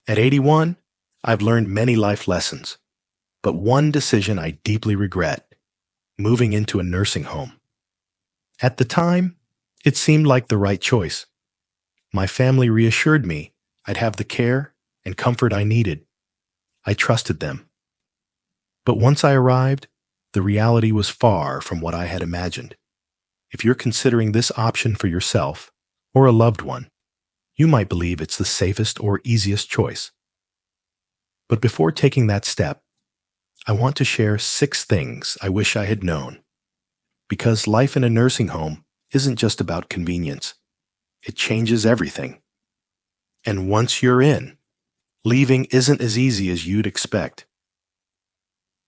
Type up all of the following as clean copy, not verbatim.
At 81, I've learned many life lessons, but one decision I deeply regret: moving into a nursing home. At the time, it seemed like the right choice. My family reassured me I'd have the care and comfort I needed. I trusted them. But once I arrived, the reality was far from what I had imagined. If you're considering this option for yourself or a loved one, you might believe it's the safest or easiest choice. But before taking that step, I want to share 6 things I wish I had known. Because life in a nursing home isn't just about convenience. It changes everything. And once you're in, leaving isn't as easy as you'd expect.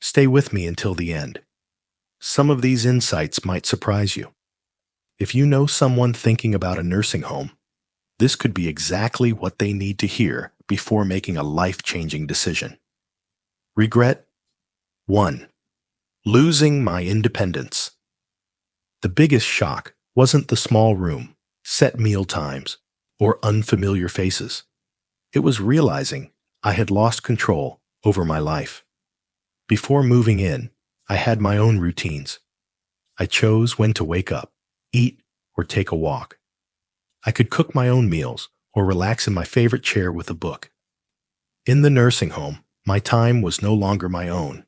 Stay with me until the end. Some of these insights might surprise you. If you know someone thinking about a nursing home, this could be exactly what they need to hear before making a life-changing decision. Regret 1. Losing my independence. The biggest shock wasn't the small room, set meal times, or unfamiliar faces. It was realizing I had lost control over my life. Before moving in, I had my own routines. I chose when to wake up, eat, or take a walk. I could cook my own meals or relax in my favorite chair with a book. In the nursing home, my time was no longer my own.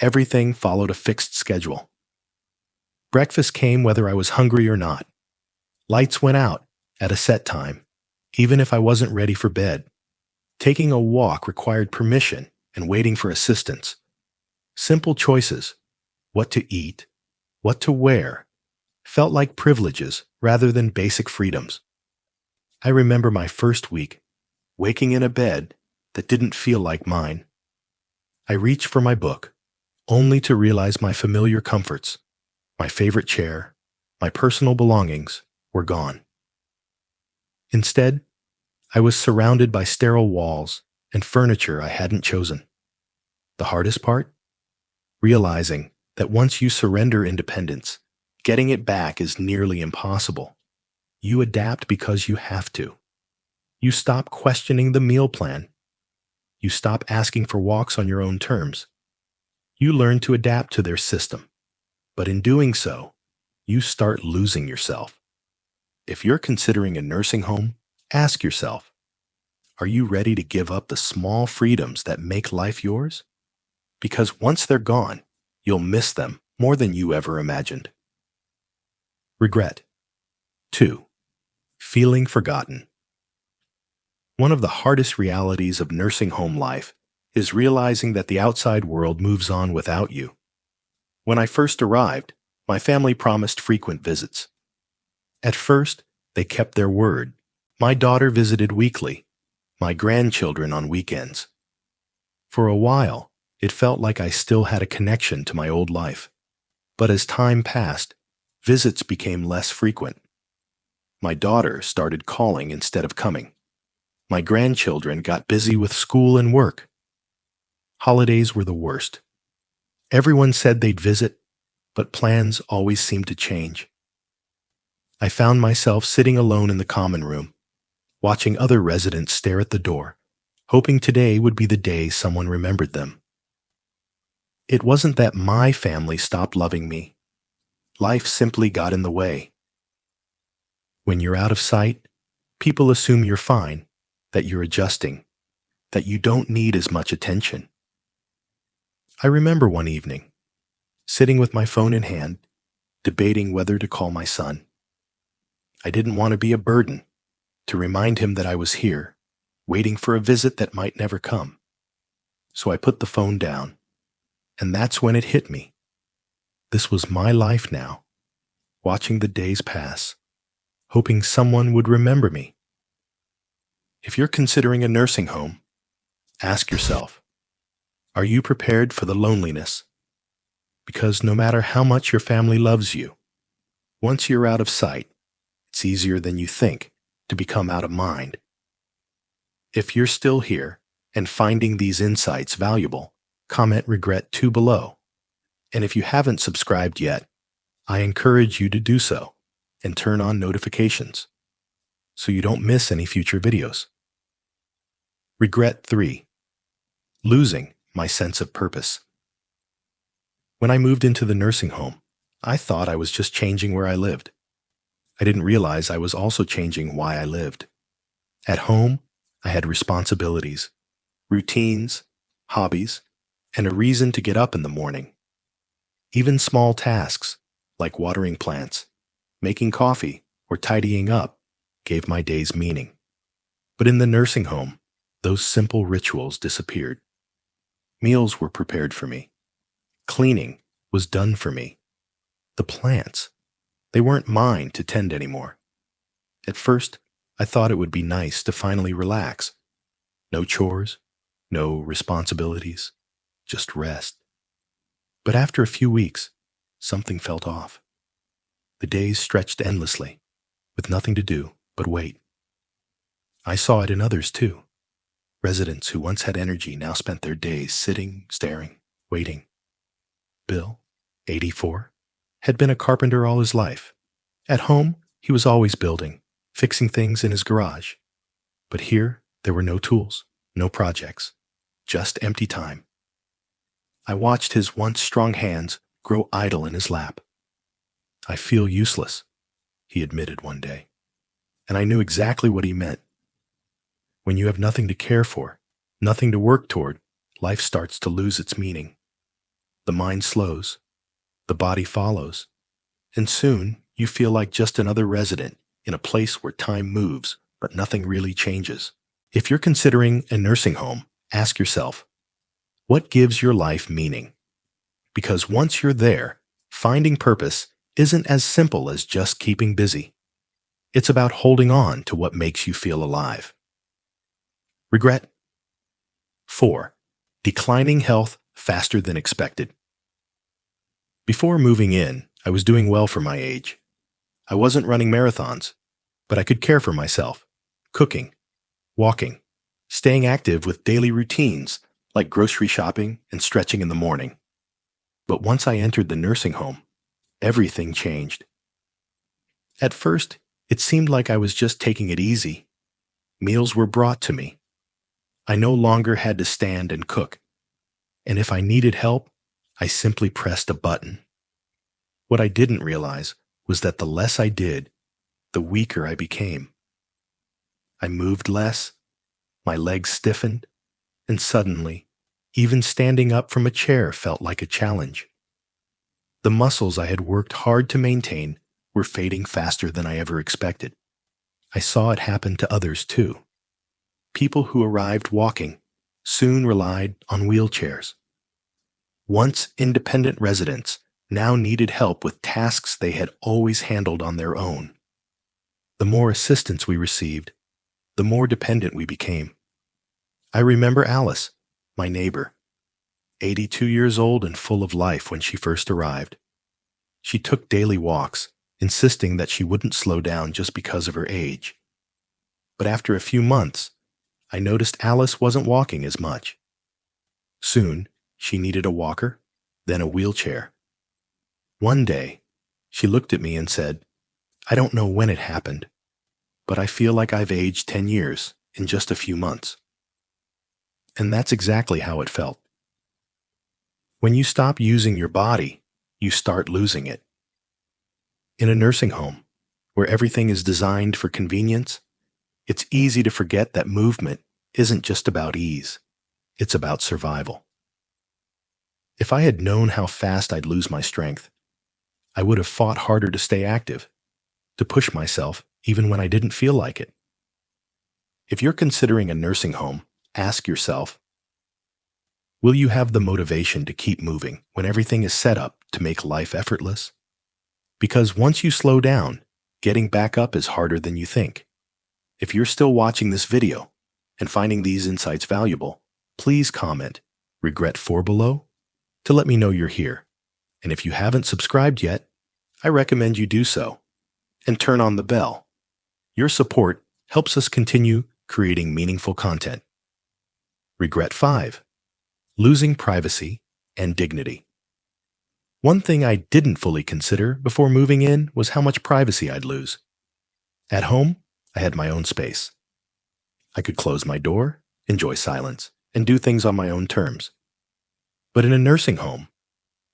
Everything followed a fixed schedule. Breakfast came whether I was hungry or not. Lights went out at a set time, even if I wasn't ready for bed. Taking a walk required permission and waiting for assistance. Simple choices, what to eat, what to wear, felt like privileges rather than basic freedoms. I remember my first week, waking in a bed that didn't feel like mine. I reached for my book, only to realize my familiar comforts, my favorite chair, my personal belongings were gone. Instead, I was surrounded by sterile walls and furniture I hadn't chosen. The hardest part? Realizing that once you surrender independence, getting it back is nearly impossible. You adapt because you have to. You stop questioning the meal plan. You stop asking for walks on your own terms. You learn to adapt to their system. But in doing so, you start losing yourself. If you're considering a nursing home, ask yourself, are you ready to give up the small freedoms that make life yours? Because once they're gone, you'll miss them more than you ever imagined. Regret 2. Feeling forgotten. One of the hardest realities of nursing home life is realizing that the outside world moves on without you. When I first arrived, my family promised frequent visits. At first, they kept their word. My daughter visited weekly, my grandchildren on weekends. For a while, it felt like I still had a connection to my old life. But as time passed, visits became less frequent. My daughter started calling instead of coming. My grandchildren got busy with school and work. Holidays were the worst. Everyone said they'd visit, but plans always seemed to change. I found myself sitting alone in the common room, watching other residents stare at the door, hoping today would be the day someone remembered them. It wasn't that my family stopped loving me. Life simply got in the way. When you're out of sight, people assume you're fine, that you're adjusting, that you don't need as much attention. I remember one evening, sitting with my phone in hand, debating whether to call my son. I didn't want to be a burden, to remind him that I was here, waiting for a visit that might never come. So I put the phone down, and that's when it hit me. This was my life now, watching the days pass, hoping someone would remember me. If you're considering a nursing home, ask yourself, are you prepared for the loneliness? Because no matter how much your family loves you, once you're out of sight, it's easier than you think to become out of mind. If you're still here and finding these insights valuable, comment regret 2 below. And if you haven't subscribed yet, I encourage you to do so and turn on notifications so you don't miss any future videos. Regret 3. Losing my sense of purpose. When I moved into the nursing home, I thought I was just changing where I lived. I didn't realize I was also changing why I lived. At home, I had responsibilities, routines, hobbies, and a reason to get up in the morning. Even small tasks, like watering plants, making coffee, or tidying up, gave my days meaning. But in the nursing home, those simple rituals disappeared. Meals were prepared for me. Cleaning was done for me. The plants, they weren't mine to tend anymore. At first, I thought it would be nice to finally relax. No chores, no responsibilities, just rest. But after a few weeks, something felt off. The days stretched endlessly, with nothing to do but wait. I saw it in others too. Residents who once had energy now spent their days sitting, staring, waiting. Bill, 84, had been a carpenter all his life. At home, he was always building, fixing things in his garage. But here, there were no tools, no projects, just empty time. I watched his once strong hands grow idle in his lap. "I feel useless," he admitted one day. And I knew exactly what he meant. When you have nothing to care for, nothing to work toward, life starts to lose its meaning. The mind slows, the body follows, and soon you feel like just another resident in a place where time moves, but nothing really changes. If you're considering a nursing home, ask yourself, what gives your life meaning? Because once you're there, finding purpose isn't as simple as just keeping busy. It's about holding on to what makes you feel alive. Regret 4. Declining health faster than expected. Before moving in, I was doing well for my age. I wasn't running marathons, but I could care for myself, cooking, walking, staying active with daily routines like grocery shopping and stretching in the morning. But once I entered the nursing home, everything changed. At first, it seemed like I was just taking it easy. Meals were brought to me. I no longer had to stand and cook. And if I needed help, I simply pressed a button. What I didn't realize was that the less I did, the weaker I became. I moved less, my legs stiffened, and suddenly, even standing up from a chair felt like a challenge. The muscles I had worked hard to maintain were fading faster than I ever expected. I saw it happen to others too. People who arrived walking soon relied on wheelchairs. Once independent residents now needed help with tasks they had always handled on their own. The more assistance we received, the more dependent we became. I remember Alice, my neighbor, 82 years old and full of life when she first arrived. She took daily walks, insisting that she wouldn't slow down just because of her age. But after a few months, I noticed Alice wasn't walking as much. Soon, she needed a walker, then a wheelchair. One day, she looked at me and said, "I don't know when it happened, but I feel like I've aged 10 years in just a few months." And that's exactly how it felt. When you stop using your body, you start losing it. In a nursing home, where everything is designed for convenience, it's easy to forget that movement isn't just about ease, it's about survival. If I had known how fast I'd lose my strength, I would have fought harder to stay active, to push myself even when I didn't feel like it. If you're considering a nursing home, ask yourself, will you have the motivation to keep moving when everything is set up to make life effortless? Because once you slow down, getting back up is harder than you think. If you're still watching this video and finding these insights valuable, please comment "Regret 4" below to let me know you're here. And if you haven't subscribed yet, I recommend you do so. And turn on the bell. Your support helps us continue creating meaningful content. Regret 5. Losing privacy and dignity. One thing I didn't fully consider before moving in was how much privacy I'd lose. At home, I had my own space. I could close my door enjoy silence, and do things on my own terms. But in a nursing home,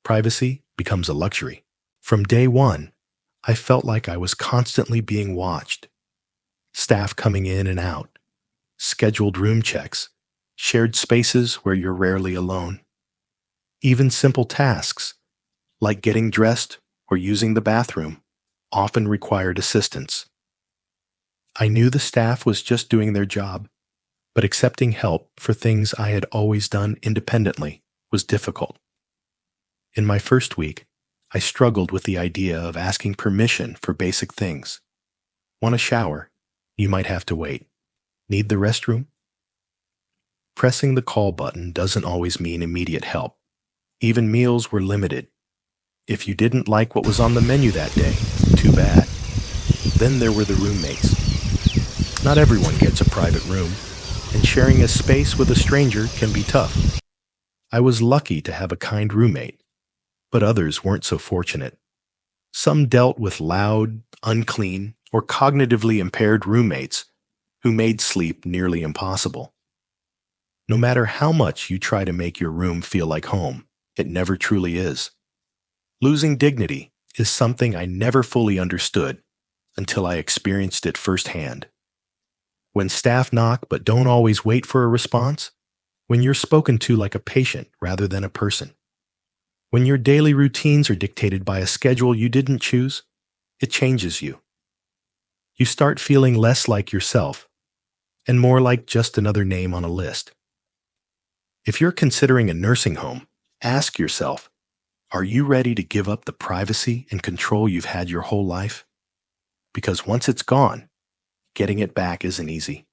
privacy becomes a luxury. From day one, I felt like I was constantly being watched. Staff coming in and out, scheduled room checks, shared spaces where you're rarely alone. Even simple tasks, like getting dressed or using the bathroom, often required assistance. I knew the staff was just doing their job, but accepting help for things I had always done independently was difficult. In my first week, I struggled with the idea of asking permission for basic things. Want a shower? You might have to wait. Need the restroom? Pressing the call button doesn't always mean immediate help. Even meals were limited. If you didn't like what was on the menu that day, too bad. Then there were the roommates. Not everyone gets a private room, and sharing a space with a stranger can be tough. I was lucky to have a kind roommate, but others weren't so fortunate. Some dealt with loud, unclean, or cognitively impaired roommates who made sleep nearly impossible. No matter how much you try to make your room feel like home, it never truly is. Losing dignity is something I never fully understood until I experienced it firsthand. When staff knock but don't always wait for a response, when you're spoken to like a patient rather than a person, when your daily routines are dictated by a schedule you didn't choose, it changes you. You start feeling less like yourself and more like just another name on a list. If you're considering a nursing home, ask yourself, are you ready to give up the privacy and control you've had your whole life? Because once it's gone, getting it back isn't easy.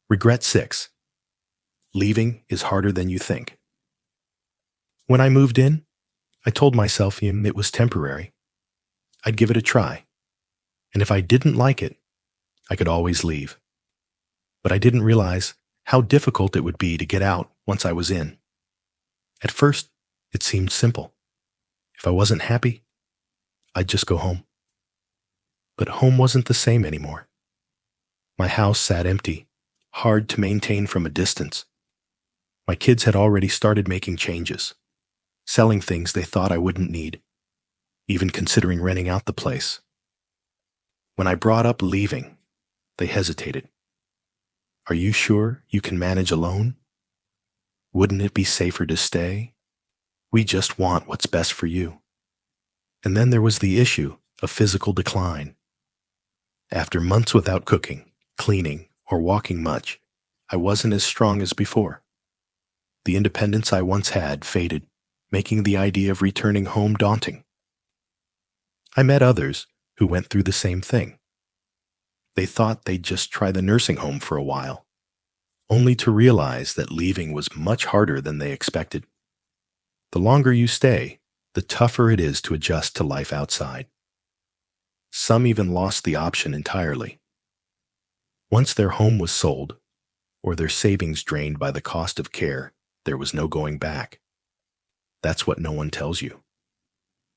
Regret 6. Leaving is harder than you think. When I moved in, I told myself it was temporary. I'd give it a try. And if I didn't like it, I could always leave. But I didn't realize how difficult it would be to get out once I was in. At first, it seemed simple. If I wasn't happy, I'd just go home. But home wasn't the same anymore. My house sat empty, hard to maintain from a distance. My kids had already started making changes, selling things they thought I wouldn't need, even considering renting out the place. When I brought up leaving, they hesitated. Are you sure you can manage alone? Wouldn't it be safer to stay? We just want what's best for you. And then there was the issue of physical decline. After months without cooking, cleaning, or walking much, I wasn't as strong as before. The independence I once had faded, making the idea of returning home daunting. I met others who went through the same thing. They thought they'd just try the nursing home for a while, only to realize that leaving was much harder than they expected. The longer you stay, the tougher it is to adjust to life outside. Some even lost the option entirely. Once their home was sold, or their savings drained by the cost of care, there was no going back. That's what no one tells you.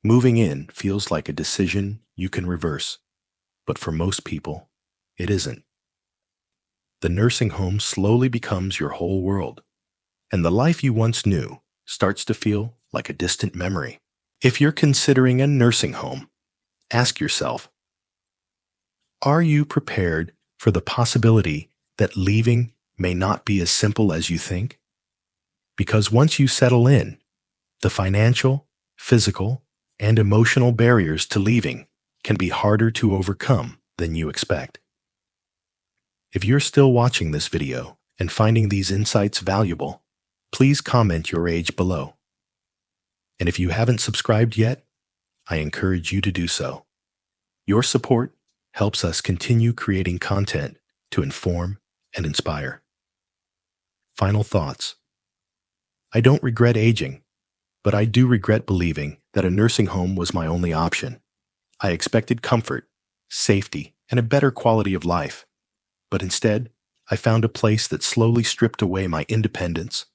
Moving in feels like a decision you can reverse, but for most people, it isn't. The nursing home slowly becomes your whole world, and the life you once knew starts to feel like a distant memory. If you're considering a nursing home, ask yourself, are you prepared for the possibility that leaving may not be as simple as you think? Because once you settle in, the financial, physical, and emotional barriers to leaving can be harder to overcome than you expect. If you're still watching this video and finding these insights valuable, please comment your age below. And if you haven't subscribed yet, I encourage you to do so. Your support helps us continue creating content to inform and inspire. Final thoughts. I don't regret aging, but I do regret believing that a nursing home was my only option. I expected comfort, safety, and a better quality of life, but instead, I found a place that slowly stripped away my independence,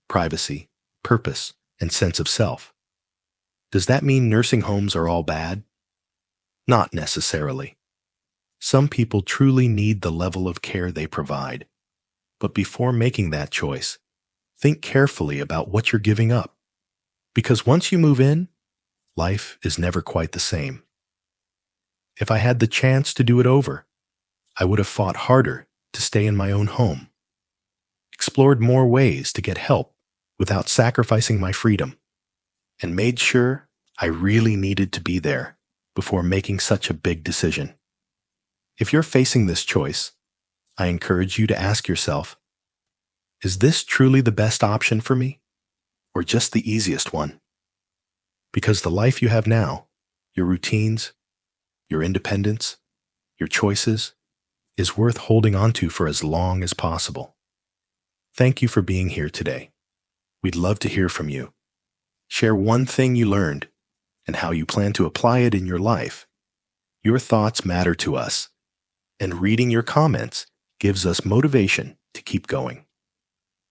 privacy, purpose, and sense of self. Does that mean nursing homes are all bad? Not necessarily. Some people truly need the level of care they provide, But before making that choice, think carefully about what you're giving up. Because once you move in, life is never quite the same. If I had the chance to do it over, I would have fought harder to stay in my own home, explored more ways to get help without sacrificing my freedom, and made sure I really needed to be there before making such a big decision. If you're facing this choice, I encourage you to ask yourself, is this truly the best option for me, or just the easiest one? Because the life you have now, your routines, your independence, your choices, is worth holding on to for as long as possible. Thank you for being here today. We'd love to hear from you. Share one thing you learned and how you plan to apply it in your life. Your thoughts matter to us, and reading your comments gives us motivation to keep going.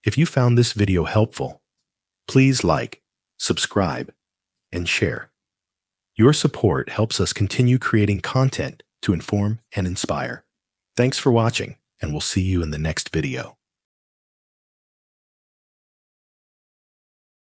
If you found this video helpful, please like, subscribe, and share. Your support helps us continue creating content to inform and inspire. Thanks for watching, and we'll see you in the next video.